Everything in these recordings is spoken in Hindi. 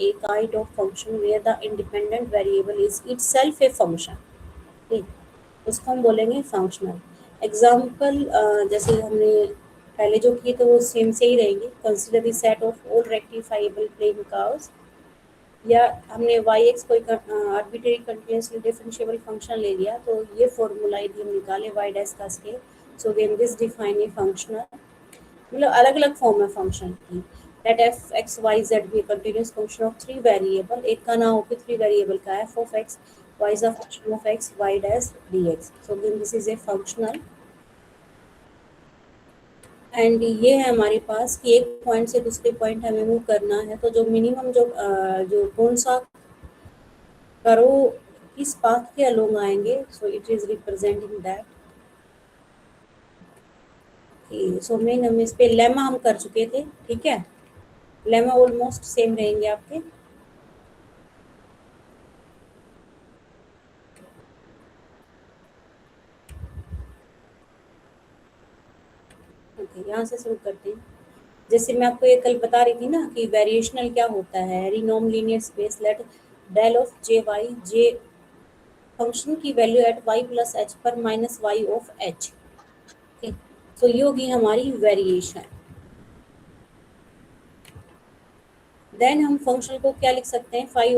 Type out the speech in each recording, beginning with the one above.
a kind of function where the independent variable is itself a function. ठीक, उसको हम बोलेंगे फंक्शनल. एग्जाम्पल जैसे हमने पहले जो किए थे वो सेम से ही रहेंगे. Consider the set of all rectifiable plane curves. या हमने वाई एक्स कोई आर्बिट्रेरी कंटिन्यूसली डिफरेंशिएबल फंक्शन ले लिया, तो ये फॉर्मूला यदि हम निकाले वाई डैश का scale, so then this define a functional. मतलब अलग अलग फॉर्म है फंक्शन की. Let f x y z be continuous function of three variable. एक का नाम हो कि थ्री वेरिएबल का f of x y is a function of x y dash d x. So then this is a functional. And ये है हमारे पास कि एक पॉइंट से दूसरे पॉइंट हमें मूव करना है, तो जो मिनिमम जो कौन सा करो किस पाथ के अलोंग आएंगे, so it is representing that. So main हम इस पे लेमा हम कर चुके थे. ठीक है, लेमा ऑलमोस्ट सेम रहेंगे आपके. ओके, यहाँ से शुरू करते हैं. जैसे मैं आपको ये कल बता रही थी ना कि वेरिएशनल क्या होता है. Renorm linear space let del of j y j function की value at y plus h पर minus y of h. Okay, तो ये होगी हमारी वेरिएशन. देन हम फंक्शन को क्या लिख सकते हैं, phi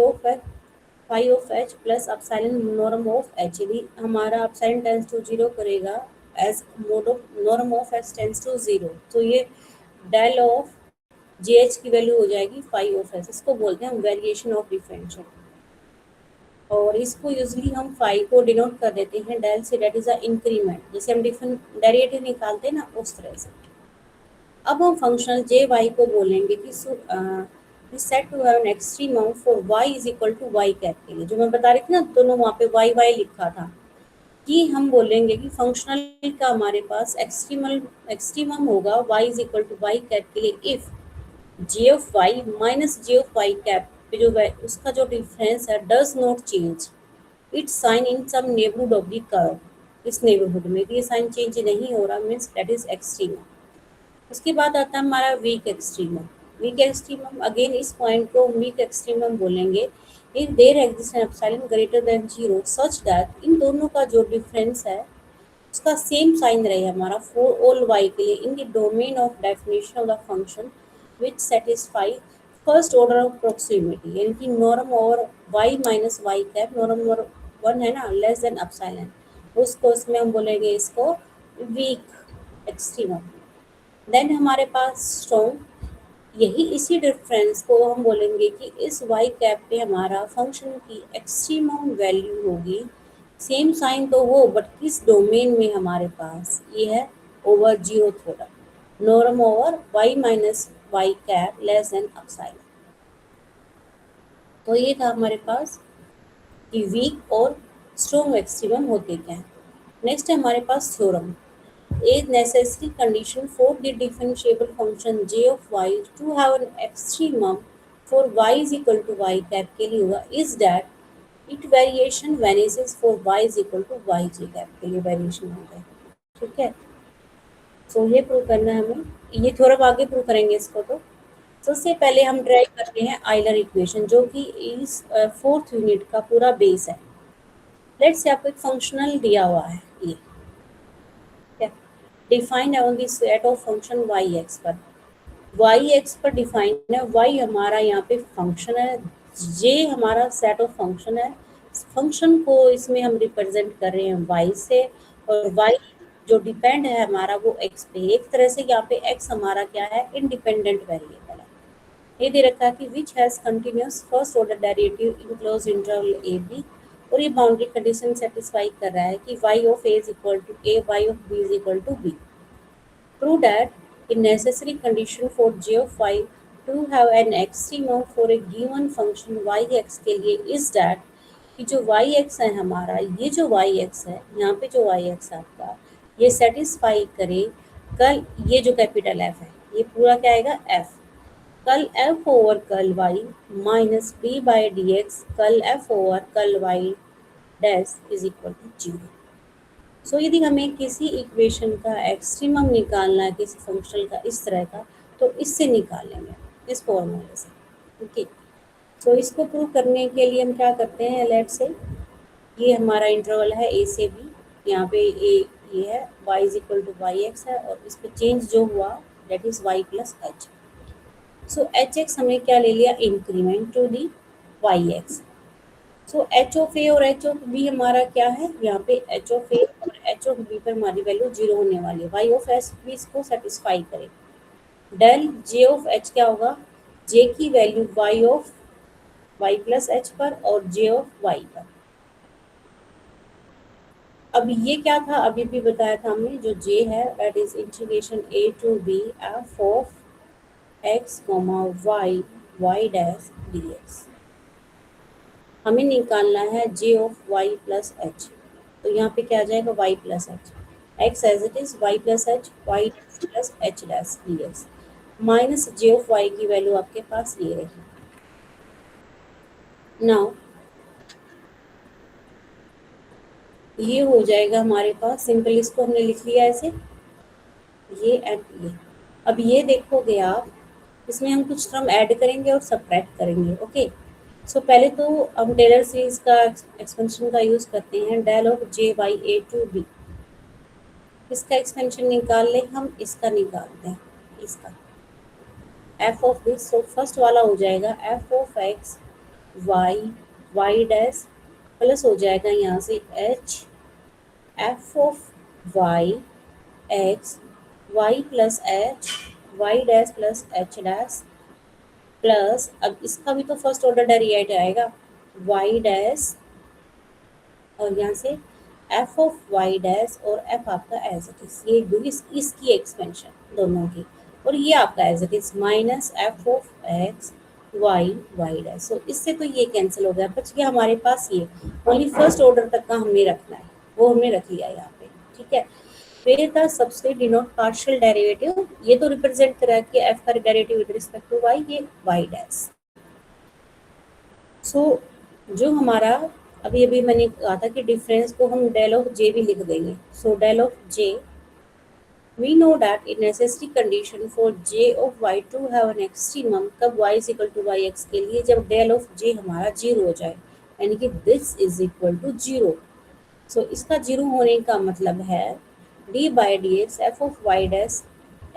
of h plus epsilon norm of h. यदि हमारा अपसाइलन टेंस टू जीरो करेगा as mod of norm of h tends to zero, तो ये डेल ऑफ जी एच की वैल्यू हो जाएगी फाई ऑफ एच. इसको बोलते हैं हम वेरिएशन ऑफ डिफरेंशियल. और इसको यूजली हम फाई को डिनोट कर देते हैं डेल से, डेट इज अ इंक्रीमेंट. जैसे हम डेरिवेटिव निकालते हैं ना, उस तरह से. अब हम फंक्शनल जे वाई को बोलेंगे कि set to have an extremum for y is equal to y cap के लिए. जो मैं बता रही थी ना, दोनों वहाँ पे वाई वाई लिखा था, कि हम बोलेंगे कि फंक्शनल का हमारे पास एक्सट्रीमम होगा y is equal to y cap के लिए if g of y minus g of y cap पे जो उसका जो डिफरेंस है does not change its sign in some neighbourhood of the curve. इस नेबरहुड में ये साइन चेंज नहीं हो रहा, मीन्स दैट इज एक्सट्रीमम. उसके बाद आता है हमारा weak extremum. Weak extremum again इस पॉइंट को वीक एक्सट्रीमम बोलेंगे if there exist an epsilon greater than zero such that इन दोनों का जो डिफरेंस है उसका सेम साइन रहे हमारा फॉर ऑल वाई के लिए in the domain of definition of the function which satisfy first order of proximity. यानी कि नॉर्म और y minus y cap norm और वन है ना, लेस देन एप्सिलॉन, उसको इसमें हम बोलेंगे इसको वीक एक्सट्रीमम. देन हमारे पास स्ट्रॉन्ग. यही इसी डिफरेंस को हम बोलेंगे कि इस वाई कैप पे हमारा फंक्शन की एक्सट्रीमम वैल्यू होगी. सेम साइन तो हो, बट किस डोमेन में हमारे पास ये है ओवर जीरो थोड़ा, norm over y minus y cap less than epsilon. तो ये था हमारे पास कि वीक और स्ट्रॉन्ग एक्सट्रीमम होते क्या हैं. नेक्स्ट है हमारे पास theorem. A necessary condition for the differentiable function g of y to have an extremum for y is equal to y cap के लिए हुआ is that it variation vanishes for y is equal to y j cap के लिए वेरिएशन होगा. ठीक है, सो ये प्रूव करना है हमें. ये थ्योरम आगे प्रूव करेंगे इसको. तो सबसे पहले हम ड्राइव करते हैं आइलर इक्वेशन, जो कि इस फोर्थ यूनिट का पूरा बेस है. लेट्स से आपको एक फंक्शनल दिया हुआ है, ये डिफाइंड है on the set of function y x पर. वाई एक्स पर डिफाइंड है. वाई हमारा यहाँ पे फंक्शन है, जे हमारा सेट ऑफ फंक्शन है. फंक्शन को इसमें हम रिप्रेजेंट कर रहे हैं वाई से, और वाई जो डिपेंड है हमारा वो एक्स पे. एक तरह से यहाँ पे एक्स हमारा क्या है, इंडिपेंडेंट वेरिएबल है. ये दे रखा है कि which has continuous first order derivative in closed interval a b. और ये बाउंड्री कंडीशन सेटिस्फाई कर रहा है कि y of a is equal to a, y of b is equal to b. Prove that a necessary condition for g of y to have an extremum for a given function yx के लिए is that कि जो yx है हमारा, ये जो yx है यहाँ पे जो yx है आपका, ये सेटिस्फाई करे कल ये जो कैपिटल f है, ये पूरा क्या आएगा f, curl f over curl y minus b by d x curl f over curl y dash is equal to zero. So यदि हमें किसी इक्वेशन का एक्सट्रीमम निकालना है किसी फंक्शन का इस तरह का, तो इससे निकालेंगे, इस फॉर्मूले से. ओके, सो इसको प्रूव करने के लिए हम क्या करते हैं, लेट से ये हमारा इंटरवल है ए से बी, यहाँ पे ए ये है, y is equal to y x है, और इस पे चेंज जो हुआ that is y plus h. So h x हमने क्या ले लिया, increment to the y x. So h of a और एच ऑफ बी हमारा क्या है, यहाँ पे एच ऑफ ए और एच ऑफ बी पर हमारी वैल्यू जीरो होने वाली है, वाई ऑफ एस बी इसको सेटिस्फाई करे। डेल जे ऑफ एच क्या होगा, जे की value y of y plus h पर और जे ऑफ वाई पर। अब ये क्या था, अभी भी बताया था हमने, जो जे है that is integration a to b f of x comma y y dash d x. हमें निकालना है J of y plus h, तो यहाँ पे क्या आ जाएगा y plus h, x as it is y plus h y plus h dash d x minus J of y की वैल्यू आपके पास ये रही। नाउ ये हो जाएगा हमारे पास, सिंपल इसको हमने लिख लिया ऐसे, ये एंड ये। अब ये देखोगे आप, इसमें हम कुछ टर्म ऐड करेंगे और सब्ट्रैक्ट करेंगे, ओके। सो पहले तो हम टेलर सीरीज का एक्सपेंशन का यूज करते हैं, del of J by a to b. इसका एक्सपेंशन निकाल ले, हम इसका निकालते हैं, इसका f of this. So first वाला हो जाएगा f of x y y dash plus हो जाएगा यहाँ से h f of y x y plus h y dash plus h dash plus, अब इसका भी तो फर्स्ट ऑर्डर डेरिवेटिव आएगा, वाई डैश और यहाँ से एफ ऑफ वाई डैश और एफ आपका एज इट इज, ये दो इसकी एक्सपेंशन दोनों की, और ये आपका as it is minus f of x y y dash. So इससे तो ये कैंसिल हो गया, बच गया हमारे पास ये, ओनली फर्स्ट ऑर्डर तक का हमें रखना है, वो हमने रख लिया यहाँ पे, ठीक है। फिर था सबसेट डिनोट पार्शियल डेरिवेटिव, ये तो रिप्रेजेंट करा कि एफ का derivative with respect to y, ये वाई डैश। सो जो हमारा अभी अभी मैंने कहा था कि डिफरेंस को हम डेल ऑफ जे भी लिख देंगे। So del of J, we know that a necessary condition for j of y to have an extremum कब y is equal to yx के लिए, जब डेल ऑफ j हमारा जीरो हो जाए, यानी कि this is equal to zero. So इसका जीरो होने का मतलब है d by d x f of Y dash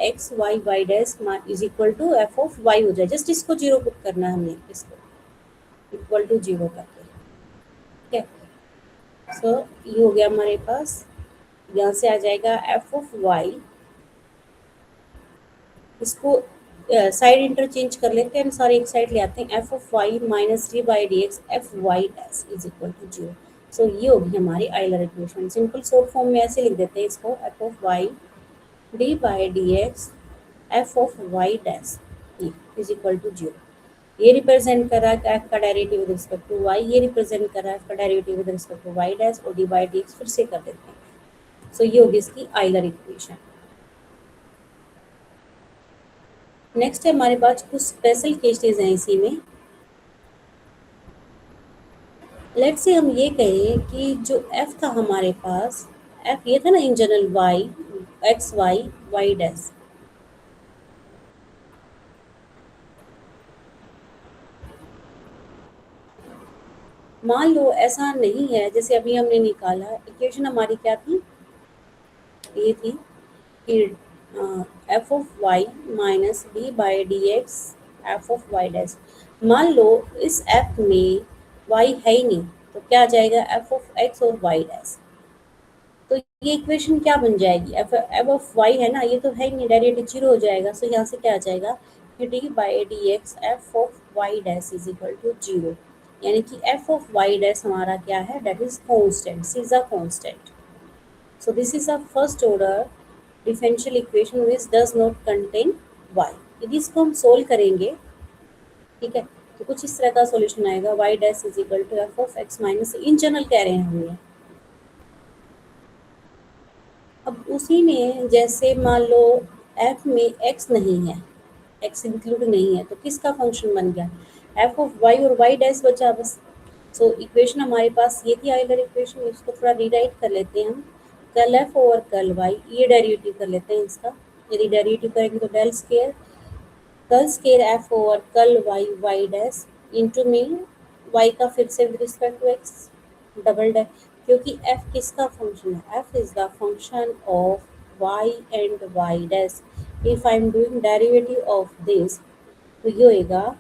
x y y dash is equal to f of y हो जाए, जस्ट इसको जीरो पुट करना है हमने, इसको इक्वल टू जीरो करके, ठीक है। सो ये हो गया हमारे पास, यहाँ से आ जाएगा एफ ऑफ वाई, इसको साइड इंटरचेंज कर लेते हैं, सारे एक साइड ले आते हैं, f of y minus d by d x f y dash is equal to zero. So ये होगी हमारी Euler equation, simple short form में ऐसे लिख देते हैं इसको, f of y d by d x f of Y dash is equal to zero. ये रिप्रेजेंट कर रहा है एफ का derivative with respect to y, ये रिप्रेजेंट कर रहा है एफ का derivative with respect to y dash, और डी बाई डी एक्स फिर से कर देते हैं। सो ये होगी इसकी आइलर इक्वेशन। नेक्स्ट है हमारे पास कुछ स्पेशल केसेस हैं इसी में। लेट्स से हम ये कहें कि जो एफ था हमारे पास, एफ ये था ना in general y x y y dash, मान लो ऐसा नहीं है, जैसे अभी हमने निकाला इक्वेशन हमारी क्या थी, ये थी कि F of y minus d by d x f of Y dash. मान लो इस एफ में वाई है ही नहीं, तो क्या आ जाएगा एफ ऑफ एक्स और वाई डैश, तो ये इक्वेशन क्या बन जाएगी, एफ ऑफ वाई है ना, ये तो है ही नहीं, डेरिवेटिव जीरो हो जाएगा। सो यहाँ से क्या आ जाएगा कि d by d x f of Y dash is equal to zero, यानी कि एफ ऑफ वाई डैश हमारा क्या है, that is constant, c is a constant. So this is a first order differential equation which does not contain y। यदि इसको हम सोल्व करेंगे, ठीक है, तो कुछ इस तरह का सॉल्यूशन आएगा, y dash is equal to f of x minus, in general कह रहे हैं हम ये। अब उसी में जैसे मान लो f में x नहीं है, x इंक्लूड नहीं है, तो किसका फंक्शन बन गया, f ऑफ y और y डैश बचा बस। सो इक्वेशन हमारे पास ये थी आइलर इक्वेशन, इसको थोड़ा रीराइट कर लेते हैं हम, कल एफ ओवर कल वाई, ये डेरिवेटिव कर लेते हैं इसका, डेरिवेटिव करेंगे तो del square curl square f over कल वाई वाई डैश इंटू में y का फिर से with respect to x double dash, क्योंकि f किसका फंक्शन है, f is the function of y and y dash. If I am doing derivative of this, तो ये होएगा,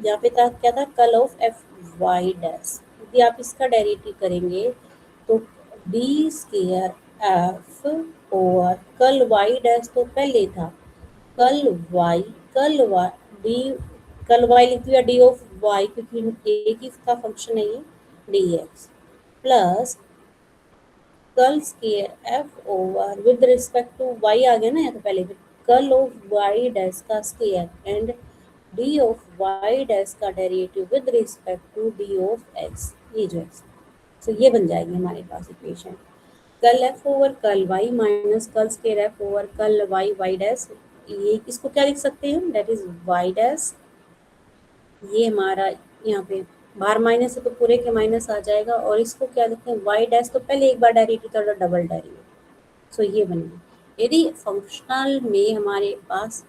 यहाँ पे था क्या था, कल ऑफ एफ वाई डैश। यदि आप इसका डेरिवेटिव करेंगे तो डी स्केयर एफ ओवर कल वाई डैश तो पहले था, कल वाई डी, कल वाई लिख दिया डी ऑफ वाई, क्योंकि एक ही का फंक्शन है ये d x, plus curl square f over with respect to y आ गया ना, या तो पहले कल ऑफ वाई डैश का square and d of Y dash का derivative with respect to d of x, ये जो एक्स, तो ये बन जाएगी हमारे पास इक्वेशन, कल एफ ओवर कल y minus curl square f over कल वाई वाई डैश। ये इसको क्या लिख सकते हैं, दैट इज वाई डैश, ये हमारा यहाँ पे बाहर माइनस है तो पूरे के माइनस आ जाएगा, और इसको क्या लिखते हैं, वाई डैश तो पहले एक बार डेरिवेटिव था, डबल डेरिवेटिव, सो ये बन गई। यदि फंक्शनल में हमारे पास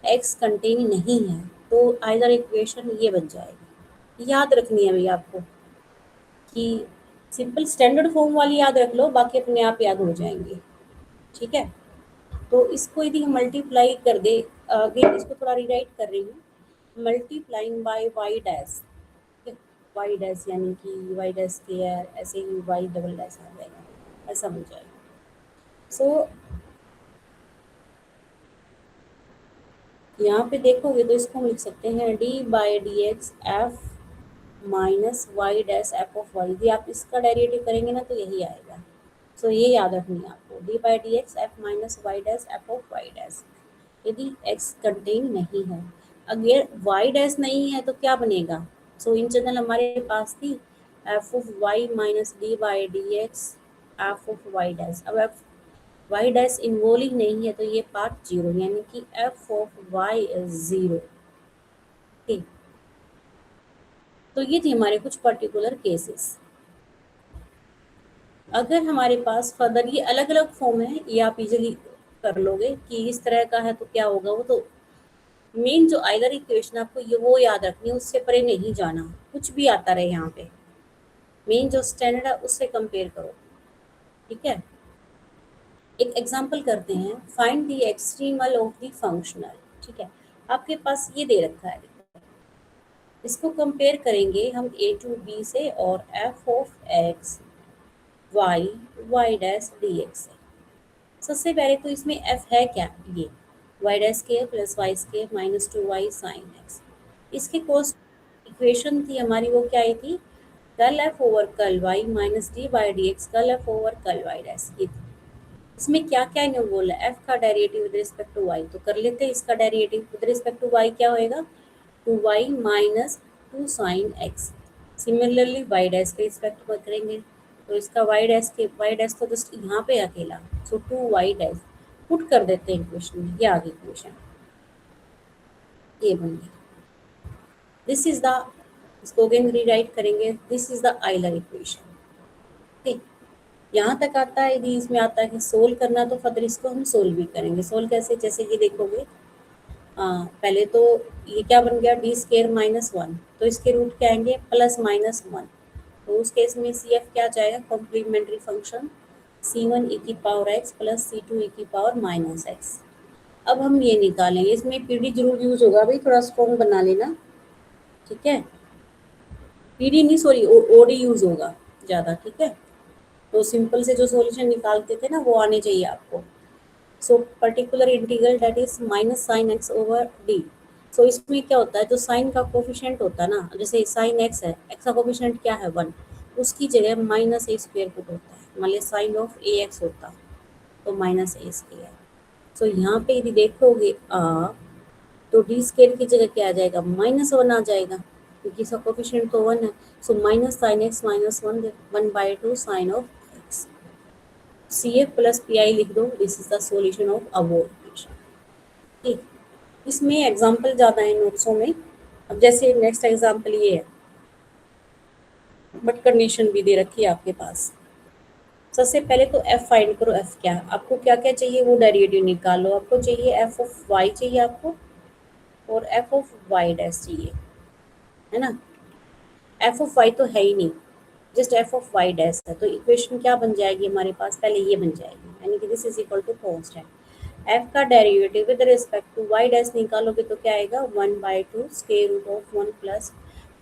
एक्स कंटेन नहीं है तो आइदर इक्वेशन ये बन जाएगी। याद रखनी है भैया आपको कि सिंपल स्टैंडर्ड फॉर्म वाली याद रख लो, बाकी अपने आप याद हो जाएंगे, ठीक है। तो इसको यदि हम मल्टीप्लाई कर दे, आगे इसको थोड़ा रिराइट कर रही हूँ, multiplying by y dash, y dash यानी कि वाई डैश स्क्वायर, ऐसे ही वाई डबल डैश आ जाएगा, ऐसा बन जाएगा। सो यहाँ पे देखोगे तो इसको हम लिख सकते हैं d by d x f minus y dash f of y. यदि आप इसका डेरिवेटिव करेंगे ना तो यही आएगा, सो ये याद रखनी है आपको, d by d x f minus y dash f of Y dash, यदि एक्स कंटेन नहीं है। अगर वाई डैश नहीं है तो क्या बनेगा, सो इन जनरल हमारे पास थी f of y minus d by d x f of Y dash. अब एफ वाई डैश इन्वॉल्व नहीं है तो ये पार्ट जीरो, यानी कि F of y is zero, ठीक। तो ये थे हमारे कुछ पर्टिकुलर केसेस। अगर हमारे पास फर्दर ये अलग अलग फॉर्म है, ये आप इजीली कर लोगे कि इस तरह का है तो क्या होगा, वो तो मेन जो आइदर इक्वेशन आपको ये वो याद रखनी है, उससे परे नहीं जाना, कुछ भी आता रहे यहाँ पे, मेन जो स्टैंडर्ड है उससे कंपेयर करो, ठीक है। एक एग्जांपल करते हैं, find the extremal of the functional, ठीक है। आपके पास ये दे रखा है, इसको कंपेयर करेंगे हम ए टू बी से और f of x y y dash d x से। सबसे पहले तो इसमें एफ है क्या, ये वाई डैश के plus y square minus two y sine x. इसके कोस इक्वेशन थी हमारी, वो क्या आई थी, कल एफ ओवर कल y minus d by d x कल एफ ओवर कल वाई डैश, ये थी। इसमें क्या क्या इन्होंने बोला, एफ का derivative with respect to y, तो कर लेते हैं इसका derivative with respect to y क्या होएगा, two y minus two sine x. Similarly y dash के रिस्पेक्ट में करेंगे तो इसका वाई डैश तो जस्ट यहाँ पे अकेला, सो टू वाई डैश पुट कर देते हैं इक्वेशन में, ये आगे इक्वेशन ये बन गई। दिस इज द, इसको अगेन रीराइट करेंगे, this is the Euler equation, ठीक। यहाँ तक आता है, यदि इसमें आता है कि सोल्व करना तो फर्दर इसको हम सोल्व भी करेंगे। सोल्व कैसे, जैसे ये देखोगे, पहले तो ये क्या बन गया, डी स्केयर माइनस वन, तो इसके रूट क्या आएंगे प्लस माइनस वन, तो उस केस में सी एफ क्या जाएगा, complementary function c one e की power x plus c two e की पावर माइनस एक्स। अब हम ये निकालेंगे, इसमें पी डी जरूर यूज होगा भाई, थोड़ा स्ट्रॉन्ग बना लेना, ठीक है। पी डी नहीं सॉरी ओ डी यूज होगा ज़्यादा, ठीक है। तो सिंपल से जो सॉल्यूशन निकालते थे ना वो आने चाहिए आपको। So particular integral that is minus sine x over d. So इसमें क्या होता है, जो साइन का कोफिशिएंट होता है ना, जैसे साइन एक्स है, एक्स का कोफिशिएंट क्या है 1, उसकी जगह माइनस ए स्क्वायर पुट होता है, मान लिया साइन ऑफ ए एक्स होता तो माइनस ए स्क्वायर। सो यहाँ पे यदि देखोगे आप तो डी स्क्वायर की जगह क्या आ जाएगा, माइनस वन आ जाएगा, क्योंकि इसका कोफिशिएंट तो 1 है। So minus sine x minus one, 1/2 sine of x, C F plus P I लिख दो, this is the solution of above equation, ठीक। इसमें एग्जांपल ज़्यादा है नोट्सों में। अब जैसे नेक्स्ट एग्जांपल ये है, बट कंडीशन भी दे रखी है आपके पास। सबसे पहले तो एफ फाइंड करो, एफ क्या, आपको क्या क्या चाहिए वो डेरिवेटिव निकालो। आपको चाहिए एफ ऑफ वाई चाहिए आपको, और एफ ऑफ वाई डैश चाहिए, है ना। एफ ऑफ वाई तो है ही नहीं, just f of Y dash है, तो इक्वेशन क्या बन जाएगी हमारे पास, पहले ये बन जाएगी, यानी कि this is equal to constant f का derivative with respect to y dash निकालोगे तो क्या आएगा, 1/2 square root of 1 plus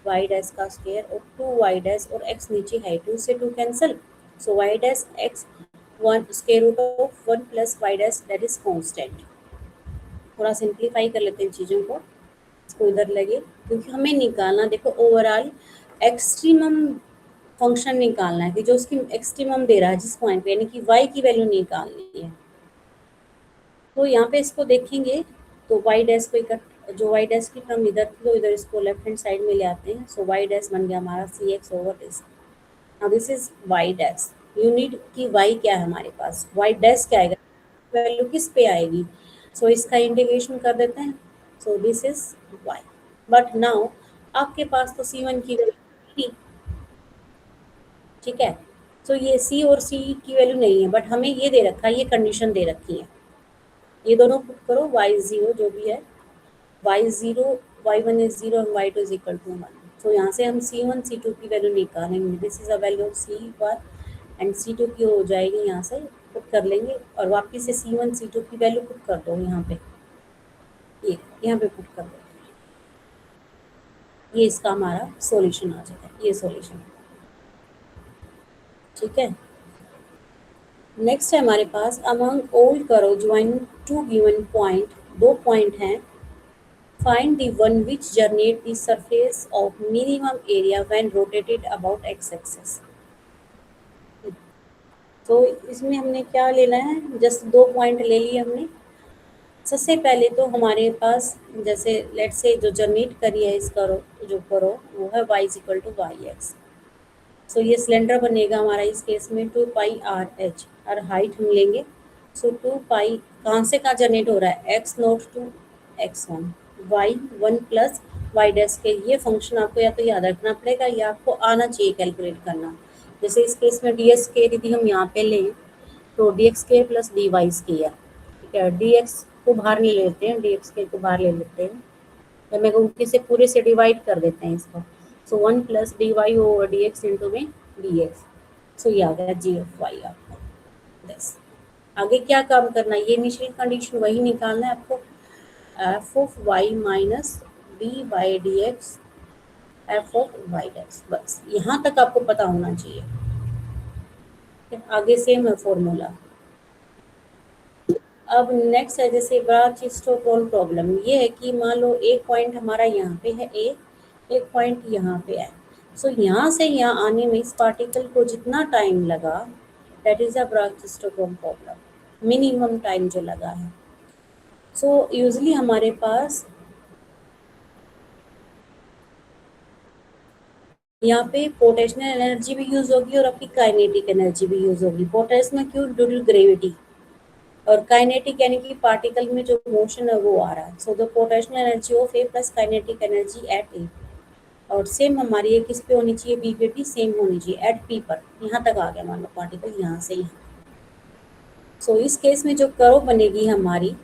y dash का स्क्वायर और 2 वाई डैश और एक्स नीचे है, 2 से 2 cancel, so y dash x 1 square root of 1 plus y dash that is constant. थोड़ा सिंप्लीफाई कर लेते हैं चीज़ों को, इसको इधर लगे, क्योंकि हमें निकालना देखो ओवरऑल एक्सट्रीमम फंक्शन निकालना है कि जो उसकी एक्सट्रीमम दे रहा है जिस पॉइंट पे, यानी कि y की वैल्यू निकालनी है। तो यहाँ पे इसको देखेंगे तो y डैश को इकट्ठ, जो y डैश की टर्म इधर थी तो इधर इसको लेफ्ट हैंड साइड में ले आते हैं, सो y डैश बन गया हमारा cx over this. Now this is y dash, you need कि y क्या है हमारे पास, y डैश क्या आएगा, वैल्यू किस पे आएगी, सो इसका इंटीग्रेशन कर देते हैं, सो this is y। But now आपके पास तो c1 की वैल्यू, ठीक है, तो ये सी और सी की वैल्यू नहीं है, बट हमें ये दे रखा है, ये कंडीशन दे रखी है, ये दोनों पुट करो, y0 जो भी है, y0 y1 इज 0 और y2 इज इक्वल टू 1, तो यहाँ से हम c1 c2 की वैल्यू निकालेंगे, this is a value of c1 and c2 की हो जाएगी, यहाँ से पुट कर लेंगे और वापस से c1 c2 की वैल्यू पुट कर दो यहाँ पे, ये यहाँ पे पुट कर दो, ये इसका हमारा सॉल्यूशन आ जाएगा, ये सॉल्यूशन, ठीक है। नेक्स्ट है हमारे पास अमंग ओल्ड करो ज्वाइन टू गिवन पॉइंट, दो पॉइंट हैं, find the one which generate the surface of minimum area when rotated about x axis. तो इसमें हमने क्या लेना है, जस्ट दो पॉइंट ले लिए हमने। सबसे पहले तो हमारे पास जैसे लेट से जो जनरेट करी है इसका जो करो वो है y is equal to y x, so ये सिलेंडर बनेगा हमारा इस केस में 2πr/h, और हाइट हम लेंगे, सो 2π कहाँ से कहाँ जनरेट हो रहा है, x0 to x1 y1 plus y dash के, ये फंक्शन आपको या तो याद रखना पड़ेगा या आपको आना चाहिए कैलकुलेट करना। जैसे इस केस में डी एक्स के यदि हम यहाँ पे लें तो डी एक्स के प्लस डी वाई स्केयर, ठीक है, डी एक्स को बाहर ले लेते हैं, डी एक्स के को बाहर ले लेते हैं, तो मैं उनके से पूरे से डिवाइड कर देते हैं इसको, so 1 plus d y over d x into में डी एक्स, सो ये आ गया जी ऑफ वाई आपका, बस आगे क्या काम करना है, ये इनिशियल कंडीशन वही निकालना है आपको, f of y minus d by d x f of Y dash, बस यहाँ तक आपको पता होना चाहिए, आगे सेम है फॉर्मूला। अब नेक्स्ट है जैसे ब्राच-स्टोक्स प्रॉब्लम, ये है कि मान लो एक पॉइंट हमारा यहाँ पे है ए, एक पॉइंट यहाँ पे है, सो यहाँ से यहाँ आने में इस पार्टिकल को जितना टाइम लगा that is a brachistochrone problem, minimum time जो लगा है। सो यूजली हमारे पास यहाँ पे पोटेंशियल एनर्जी भी यूज होगी और आपकी काइनेटिक एनर्जी भी यूज होगी। पोटेंशियल में क्यों, ड्यू टू ग्रेविटी, और काइनेटिक यानी कि पार्टिकल में जो मोशन है वो आ रहा है, so the potential energy of A plus kinetic energy at A, और सेम हमारी ये किस पे होनी चाहिए, बी पे भी सेम होनी चाहिए एट पी पर, यहाँ तक आ गया मान लो पार्टिकल यहाँ से यहाँ। सो इस केस में जो कर्व बनेगी हमारी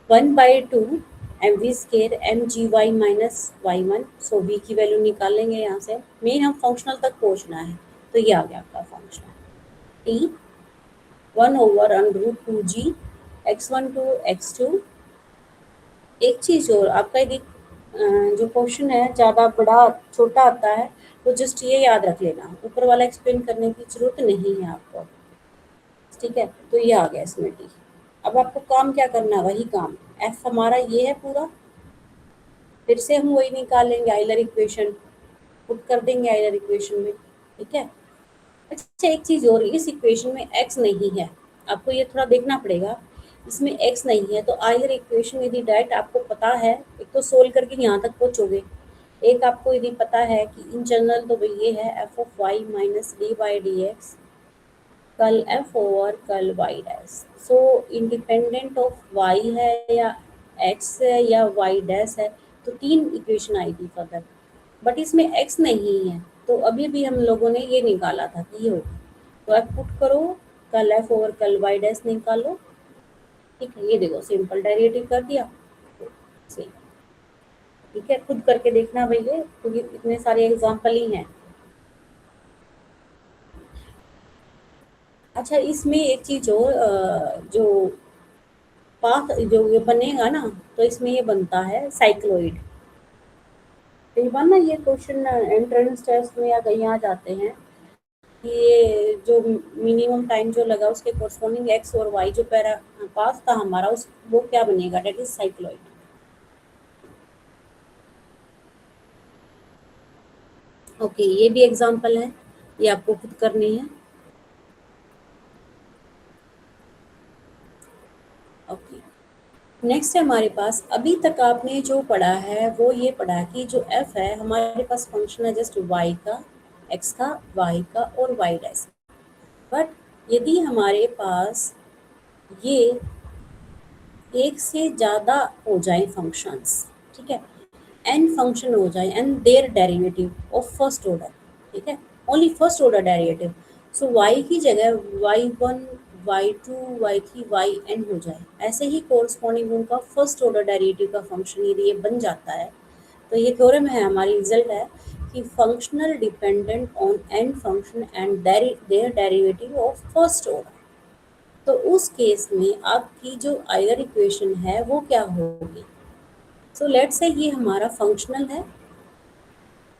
1/2 m v square m g y minus y one, so v की वैल्यू निकाल लेंगे यहाँ से, मेन हम फंक्शनल तक पहुँचना है, तो ये आ गया आपका functional T 1 over √2g x1 to x2। एक चीज़ और आपका यदि जो क्वेश्चन है ज़्यादा बड़ा छोटा आता है तो जस्ट ये याद रख लेना, ऊपर वाला एक्सप्लेन करने की जरूरत नहीं है आपको, ठीक है। तो ये आ गया इसमें टी, अब आपको काम क्या करना है, वही काम, एफ हमारा ये है पूरा, फिर से हम वही निकाल लेंगे, आइलर इक्वेशन पुट कर देंगे आइलर इक्वेशन में, ठीक है। अच्छा एक चीज़ और, इस इक्वेशन में x नहीं है, आपको ये थोड़ा देखना पड़ेगा, इसमें x नहीं है, तो आइलर इक्वेशन यदि डायरेक्ट आपको पता है, एक तो सोल्व करके यहाँ तक पहुँचोगे, एक आपको यदि पता है कि इन जनरल तो ये है f of y minus d by d x कल एफ ओवर कल y dash, so independent of y है या एक्स है या वाई डैश है, तो तीन इक्वेशन आएगी फर्दर, बट इसमें x नहीं है, तो अभी भी हम लोगों ने ये निकाला था कि ये होगा, तो आप पुट करो कल एफ ओवर कल वाई डैश निकालो, ठीक है, ये देखो सिंपल डेरिवेटिव कर दिया, सही। ठीक है, खुद करके देखना भैया, क्योंकि इतने सारे एग्जाम्पल ही हैं। अच्छा, इसमें एक चीज और, जो पाथ जो ये बनेगा ना, तो इसमें ये बनता है साइक्लोइड। कई बार ना ये क्वेश्चन एंट्रेंस टेस्ट में या कहीं आ जाते हैं, ये जो मिनिमम टाइम जो लगा उसके कोरस्पॉन्डिंग एक्स और वाई जो पैरा पाथ था हमारा, उस वो क्या बनेगा, डेट इज साइक्लोइड। ओके, ये भी एग्जांपल है, ये आपको खुद करनी है। ओके, नेक्स्ट है हमारे पास, अभी तक आपने जो पढ़ा है वो ये पढ़ा कि जो एफ है हमारे पास फंक्शन है जस्ट वाई का, एक्स का, वाई का और वाई डैश। बट यदि हमारे पास ये एक से ज़्यादा हो जाए फंक्शंस, ठीक है, एन फंक्शन हो जाए and their derivative of first order, ठीक है, only first order derivative, so y की जगह y one, y two, y three, y n हो जाए, ऐसे ही कोरस्पॉन्डिंग उनका फर्स्ट ऑर्डर डेरिवेटिव का फंक्शन यदि ये बन जाता है, तो ये थ्योरम है, हमारी रिजल्ट है कि functional dependent on n function and their derivative of first order. तो उस केस में आपकी जो आइलर इक्वेशन है वो क्या होगी। सो लेट्स से ये हमारा फंक्शनल है,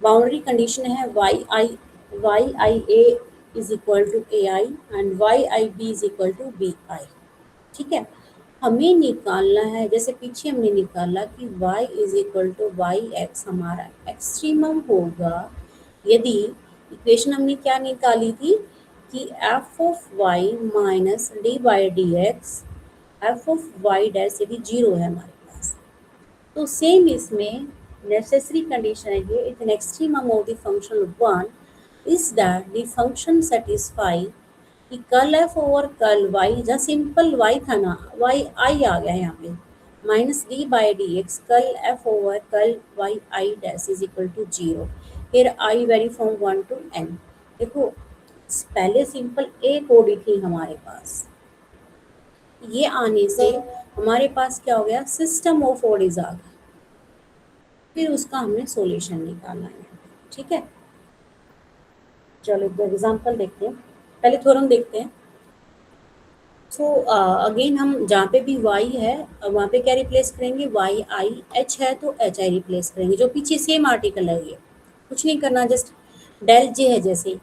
बाउंड्री कंडीशन है y i a is equal to a i and y i b is equal to b i. ठीक है, हमें निकालना है, जैसे पीछे हमने निकाला कि y is equal to y x हमारा एक्सट्रीमम होगा यदि इक्वेशन हमने क्या निकाली थी कि F of y minus d by d x, f of Y dash यदि जीरो है हमारे पास, तो सेम इसमें नेसेसरी कंडीशन है ये, it an extremum of the function one is that the function satisfy कि curl f over curl y, जहाँ सिंपल वाई था ना, वाई आई आ गया है यहाँ पे, minus d by d x curl f over curl y i dash is equal to zero, फिर i vary from one to n. देखो, पहले सिंपल ए कोडी थी हमारे पास, ये आने से हमारे पास क्या हो गया, सिस्टम ऑफ ऑर्डर्स आ गया, फिर उसका हमने सॉल्यूशन निकालना है। ठीक है, चलो एग्जांपल देखते हैं, पहले थ्योरम देखते हैं। सो अगेन हम जहाँ पे भी y है वहाँ पे क्या रिप्लेस करेंगे, वाई आई, एच है तो एच आई रिप्लेस करेंगे, जो पीछे सेम आर्टिकल है, ये कुछ नहीं करना, जस्ट डेल जे है जैसे,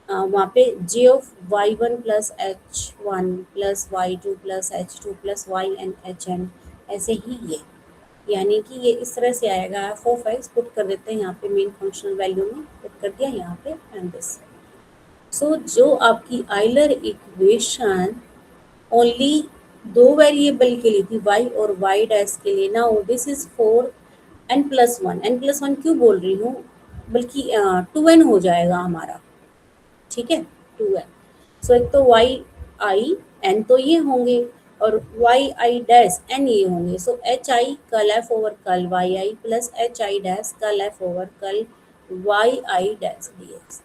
वहाँ पे J of y one plus h one plus y two plus h two plus y n h n, ऐसे ही ये, यानी कि ये इस तरह से आएगा, एफ ऑफ एक्स पुट कर देते हैं यहाँ पे मेन फंक्शनल वैल्यू में, पुट कर दिया यहाँ पे एंड दिस। सो जो आपकी आइलर इक्वेशन ओनली दो वेरिएबल के लिए थी, y और y डैश के लिए, ना this is for n+1, n+1 क्यों बोल रही हूँ, बल्कि 2n हो जाएगा हमारा, ठीक है, 2n। सो एक तो y i n तो ये होंगे और y i डैश n ये होंगे, सो h i curl f over curl y i plus h i dash curl f over curl y i dash dx।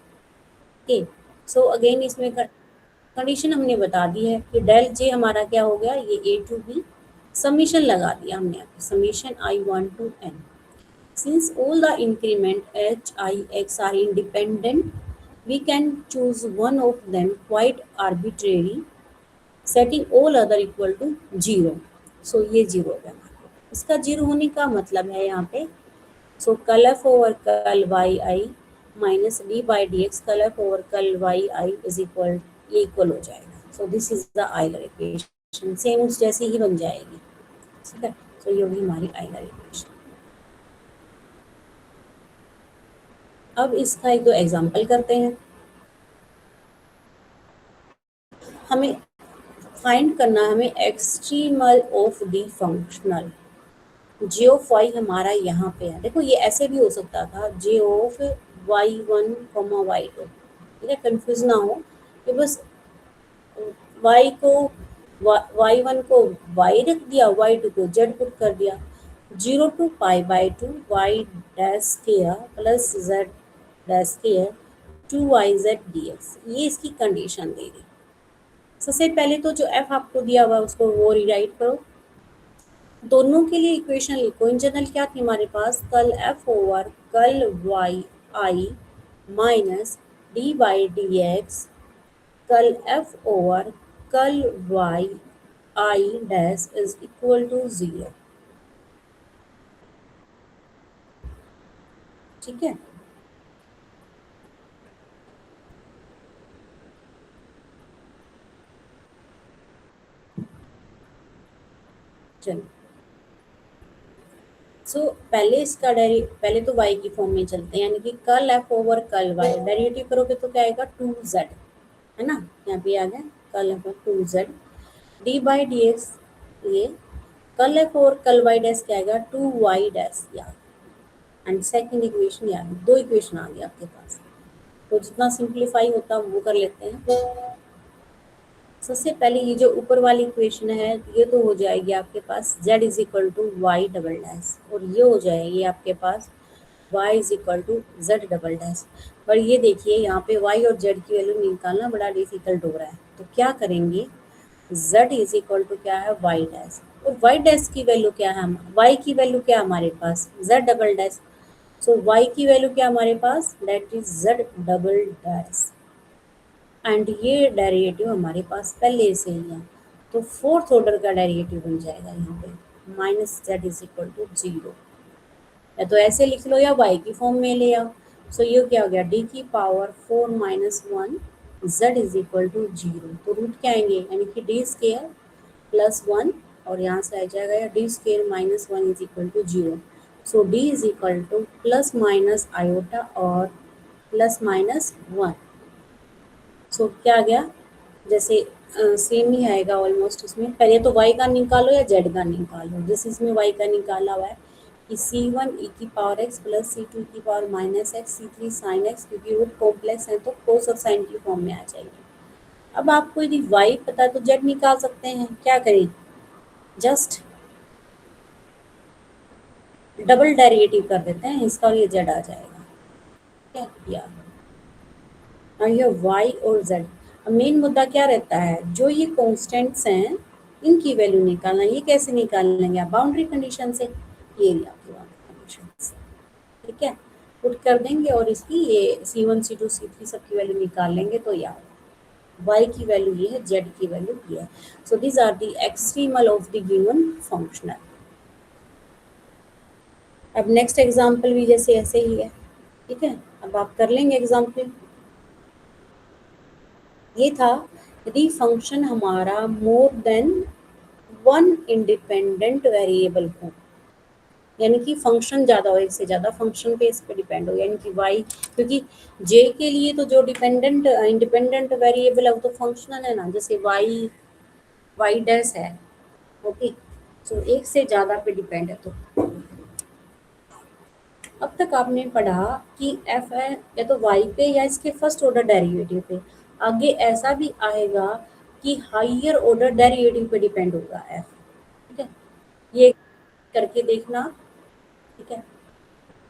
Okay, so again इसमें कंडीशन हमने बता दी है कि डेल जे हमारा क्या हो गया, ये ए टू बी, समीशन लगा दिया हमने यहाँ पे, summation i one to n, since all the increment h i x are independent we can choose one of them quite arbitrary setting all other equal to zero. So ये जीरो हो गया हमारा, इसका जीरो होने का मतलब है यहाँ पे, so curl f over curl y i minus d by d x curl f over curl y i is equal, ये इक्वल हो जाएगा। So this is the Euler equation, same उस जैसी ही बन जाएगी। ठीक है, सो ये होगी हमारी आइलर इक्वेशन। अब इसका एक दो एग्जांपल करते हैं। हमें फाइंड करना है हमें extremal of the functional, J of y हमारा यहाँ पे है, देखो ये ऐसे भी हो सकता था, J of y one comma y two, ठीक है, कंफ्यूज ना हो, कि बस y को y1 को y रख दिया, y2 को z पुट कर दिया, 0 to pi by two y dash square plus z dash square 2yz dx, ये इसकी कंडीशन दे दी। सबसे पहले तो जो f आपको दिया हुआ उसको वो रीराइट करो, दोनों के लिए इक्वेशन लिखो। इन जनरल क्या थी हमारे पास, कल एफ ओवर कल y i minus d by d x कल एफ ओवर कल y i dash is equal to 0। ठीक है, चलो। पहले इसका पहले तो y की फॉर्म में चलते हैं, यानी कि कल f over curl y derivative करोगे तो क्या आएगा 2z, है ना, यहाँ पे आ गया कल F 2z D by d x, ये कल f over curl y dash क्या आएगा 2y डैश, यार एंड सेकंड इक्वेशन, यार दो इक्वेशन आ गई आपके पास। तो जितना सिंप्लीफाई होता है वो कर लेते हैं। सबसे पहले ये जो ऊपर वाली इक्वेशन है ये तो हो जाएगी आपके पास z is equal to y double dash, और ये हो जाएगी आपके पास y is equal to z double dash. पर ये देखिए यहाँ पे y और z की वैल्यू निकालना बड़ा डिफिकल्ट हो रहा है, तो क्या करेंगे, z इज इक्वल टू क्या है y डैश, और y डैश की वैल्यू क्या है, y की वैल्यू क्या है हमारे पास z double dash. So y की वैल्यू क्या हमारे पास, that is z double dash, and ये डेरिवेटिव हमारे पास पहले से ही है, तो फोर्थ ऑर्डर का डेरिवेटिव बन जाएगा यहाँ पे minus z is equal to 0। या तो ऐसे लिख लो या y की फॉर्म में ले आओ। सो ये क्या हो गया, d की पावर 4 माइनस 1 z इज इक्वल टू 0, तो रूट क्या आएंगे, यानी कि डी स्केयर प्लस 1, और यहाँ से आ जाएगा या d square minus 1 is equal to 0। So d is equal to plus minus iota और प्लस माइनस 1। सो क्या आ गया, जैसे सेम ही आएगा ऑलमोस्ट। इसमें पहले तो y का निकालो या z का निकालो, जैसे इसमें y का निकाला हुआ है कि c1 e की power x plus c2 e की power minus x c3 sine x, क्योंकि रूट कॉम्प्लेक्स है तो कोस और साइन की फॉर्म में आ जाएगी। अब आपको यदि y पता है तो z निकाल सकते हैं, क्या करें, जस्ट डबल डेरिवेटिव कर देते हैं इसका और ये z आ जाएगा। क्या किया, और ये y और z। अब मेन मुद्दा क्या रहता है, जो ये कॉन्स्टेंट्स हैं इनकी वैल्यू निकालना। ये कैसे निकाल लेंगे आप, बाउंड्री कंडीशन से, ये रही आपकी बाउंड्री कंडीशन, ठीक है, पुट कर देंगे और इसकी ये c1 c2 c3 सबकी वैल्यू निकाल लेंगे, तो यार y की वैल्यू ये है, z की वैल्यू ये है। So these are the extremal of the given functional. अब नेक्स्ट एग्जाम्पल भी जैसे ऐसे ही है, ठीक है, अब आप कर लेंगे एग्जाम्पल। ये था यदि फंक्शन हमारा more than one independent variable हो, यानी कि फंक्शन ज़्यादा हो, एक से ज़्यादा फंक्शन पे इस पे डिपेंड हो, यानी कि y, क्योंकि j के लिए तो जो डिपेंडेंट इंडिपेंडेंट वेरिएबल है वो तो फंक्शनल है ना, जैसे y डैश है, ओके। सो एक से ज़्यादा पे डिपेंड है। तो अब तक आपने पढ़ा कि f है या तो y पे या इसके फर्स्ट ऑर्डर डेरिवेटिव पे, आगे ऐसा भी आएगा कि हायर ऑर्डर डेरिवेटिव पे डिपेंड होगा f, ठीक है, ये करके देखना, ठीक है।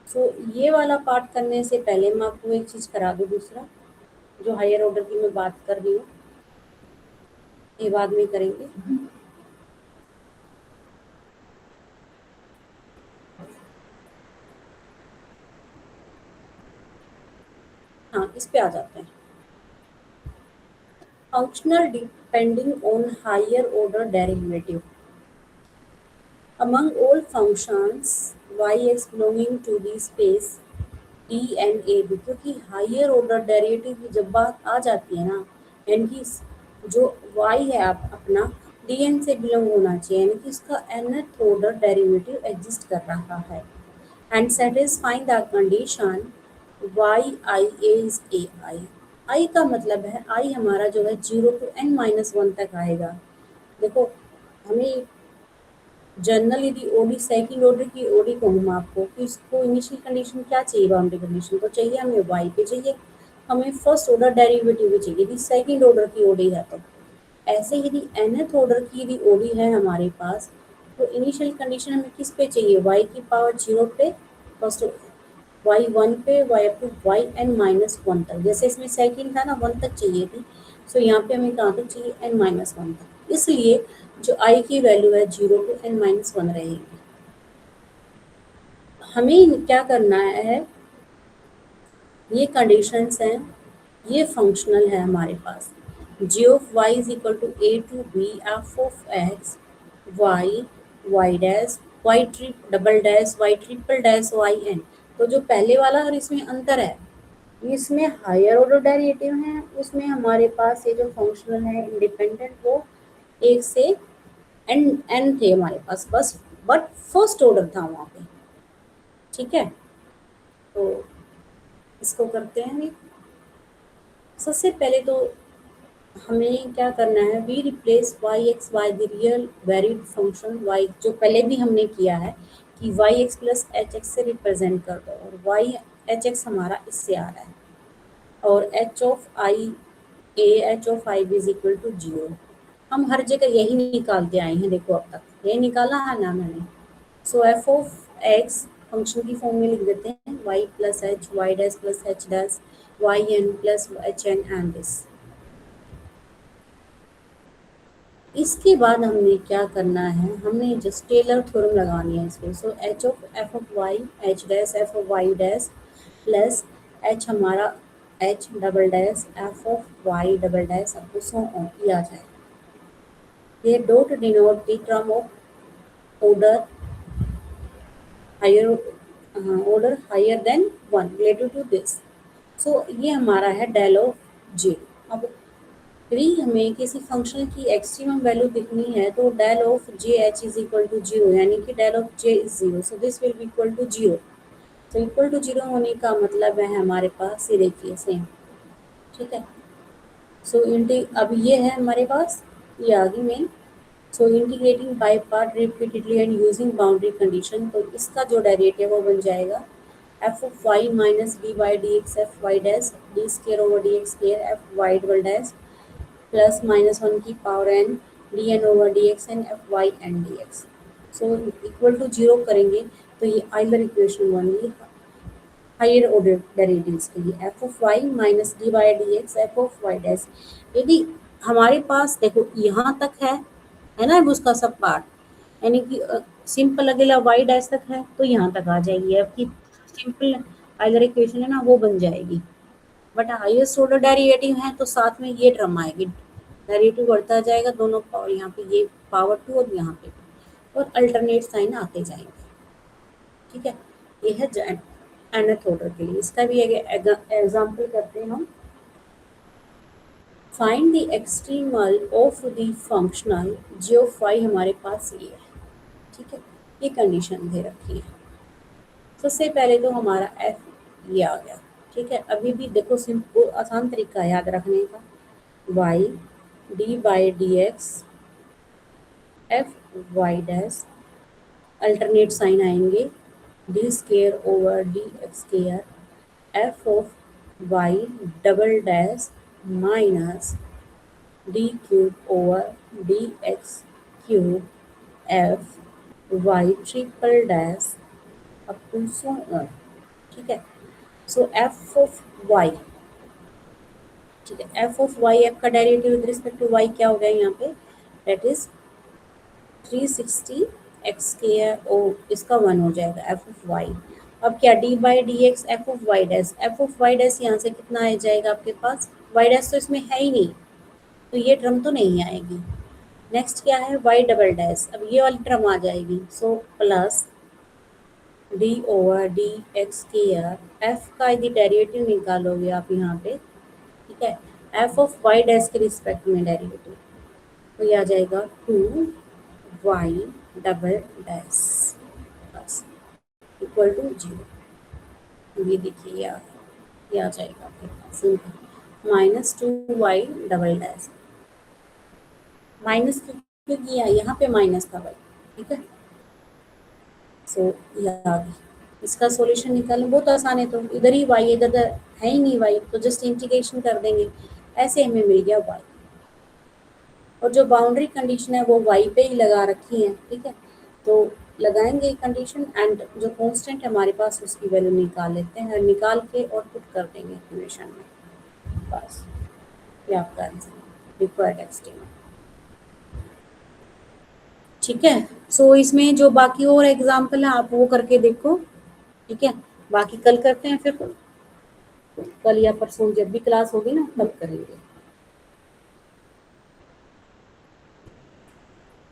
सो ये वाला पार्ट करने से पहले मैं आपको एक चीज़ करा दूँ, दूसरा जो हायर ऑर्डर की मैं बात कर रही हूँ ये बाद में करेंगे। हाँ, इस पे आ जाते हैं। Functional depending on higher order derivative among all functions y(x) belonging to the space D and A B, क्योंकि हायर ऑर्डर डेरिवेटिव की जब बात आ जाती है ना, यानी कि जो y है आप अपना Dn से बिलोंग होना चाहिए, यानी कि इसका nth ऑर्डर डेरिवेटिव एग्जिस्ट कर रहा है, and satisfying the condition y i is a i। i का मतलब है i हमारा जो है 0 to n-1 तक आएगा। देखो हमें जनरल यदि ओडी सेकंड ऑर्डर की ओडी कहूँ मैं आपको कि इसको इनिशियल कंडीशन क्या चाहिए, बाउंड्री कंडीशन तो चाहिए हमें y पे चाहिए, हमें फर्स्ट ऑर्डर डेरिवेटिव भी चाहिए यदि सेकंड ऑर्डर की ओडी है। तो ऐसे यदि nth ऑर्डर की यदि ओडी है हमारे पास, तो इनिशियल कंडीशन हमें किस पे चाहिए, y की पावर 0 पे, फर्स्ट y1 पे, y अप टू yn-1 तक, जैसे इसमें सेकंड था ना 1 तक चाहिए थी, सो यहाँ पे हमें कहाँ तक चाहिए n-1 तक। इसलिए जो आई की वैल्यू है 0 to n-1 रहेगी। हमें क्या करना है, ये कंडीशंस हैं, ये फंक्शनल है हमारे पास। g of y is equal to a to b f of x y y dash y double dash y triple dash y n। तो जो पहले वाला और इसमें अंतर है, इसमें हायर ऑर्डर डेरिवेटिव है, उसमें हमारे पास ये जो फंक्शनल है इंडिपेंडेंट वो एक से एन थे हमारे पास बस, बट फर्स्ट ऑर्डर था वहाँ पे। ठीक है, तो इसको करते हैं। सबसे पहले तो हमें क्या करना है, we replace y x y the real varied function y, जो पहले भी हमने किया है कि y x plus h x से रिप्रेजेंट कर दो, और वाई एच एक्स हमारा इससे आ रहा है, और h of i a h of i b is equal to zero. हम हर जगह यही निकालते आए हैं, देखो अब तक यही निकाला है ना मैंने। So f of x function की फॉर्म में लिख देते हैं y plus h y dash plus h dash y n plus h n and this. इसके बाद हमने क्या करना है, हमने जस्ट टेलर थ्योरम लगानी है इसको। So h of f of y h dash f of Y dash plus h हमारा h double dash f of y double dash आपको सो ऑन किया जाए। ये dot denote the term of order higher, order higher than 1 related to this. So ये हमारा है डेल ऑफ जे। अब यदि हमें किसी फंक्शन की एक्सट्रीमम वैल्यू दिखनी है तो del of j h is equal to zero, यानी कि del of j is zero, so this will be equal to zero. तो इक्वल टू जीरो होने का मतलब है हमारे पास, ये देखिए सेम। ठीक है, सो अब ये है हमारे पास, ये आ गई main. So integrating by part repeatedly and using boundary condition, तो इसका जो डेरिवेटिव वो बन जाएगा f of y minus d y d x f y dash d square over d x square f y double dash plus -1 की power n d n over d x n f y n d x. So equal to zero करेंगे तो ये आइलर इक्वेशन बन गई हायर ऑर्डर डेरिवेटिव्स के लिए, f of y minus d y d x f of Y dash. यदि हमारे पास देखो यहाँ तक है ना उसका सब पार्ट, यानी कि सिंपल अकेला वाई डैश तक है तो यहाँ तक आ जाएगी, आपकी सिंपल आइलर इक्वेशन है ना वो बन जाएगी। बट हाईएस्ट ऑर्डर डेरिवेटिव है तो साथ में ये टर्म आएगी, डेरिवेटिव बढ़ता जाएगा दोनों पावर, यहाँ पे ये पावर 2 और यहाँ पे, और अल्टरनेट साइन आते जाएंगे। ठीक है, ये है nth ऑर्डर के लिए। इसका भी एग्जाम्पल करते हैं हम। Find the extremal of the functional G of y, हमारे पास ये है। ठीक है, ये कंडीशन दे रखी है। सबसे पहले तो हमारा एफ ये आ गया। ठीक है, अभी भी देखो सिंपल आसान तरीका है याद रखने का, y d by d x f y dash, alternate sign आएंगे d square over d x square f of y double dash minus d cube over d x cube f y triple dash up to so on. ठीक है, सो एफ ऑफ वाई, ठीक है, एफ ऑफ वाई एफ का derivative with respect to y क्या हो गया यहाँ पे, दैट इज 360 एक्स स्क्वायर, ओ इसका 1 हो जाएगा एफ ऑफ वाई। अब क्या d by d x f of Y dash, f of Y dash यहाँ से कितना आ जाएगा आपके पास, वाई डैश तो इसमें है ही नहीं तो ये टर्म तो नहीं आएगी। नेक्स्ट क्या है वाई डबल डैश, अब ये वाली टर्म आ जाएगी, so plus d over d x square, f का यदि डेरिवेटिव निकालोगे आप यहाँ पे, ठीक है, एफ ऑफ वाई डैश के रिस्पेक्ट में डेरिवेटिव, तो ये आ जाएगा 2 वाई डबल डैश बस इक्वल टू 0। ये देखिए ये आ जाएगा आपके पास simple -2 y double dash, minus क्योंकि यहाँ पे माइनस था भाई। ठीक है, सो ये आ गई। इसका सॉल्यूशन निकालना बहुत आसान है, तो इधर ही वाई, इधर है ही नहीं वाई तो जस्ट इंटीग्रेशन कर देंगे, ऐसे हमें मिल गया वाई। और जो बाउंड्री कंडीशन है वो वाई पे ही लगा रखी है। ठीक है, तो लगाएंगे कंडीशन एंड जो कांस्टेंट है हमारे पास उसकी वैल्यू निकाल लेते हैं, निकाल के और पुट कर देंगे इक्वेशन में, बस ये आपका आंसर रिक्वायर्ड एक्सट्रीम। ठीक है। सो इसमें जो बाकी और एग्जाम्पल है आप वो करके देखो, ठीक है। बाकी कल करते हैं फिर, कल या परसों जब भी क्लास होगी ना तब करेंगे।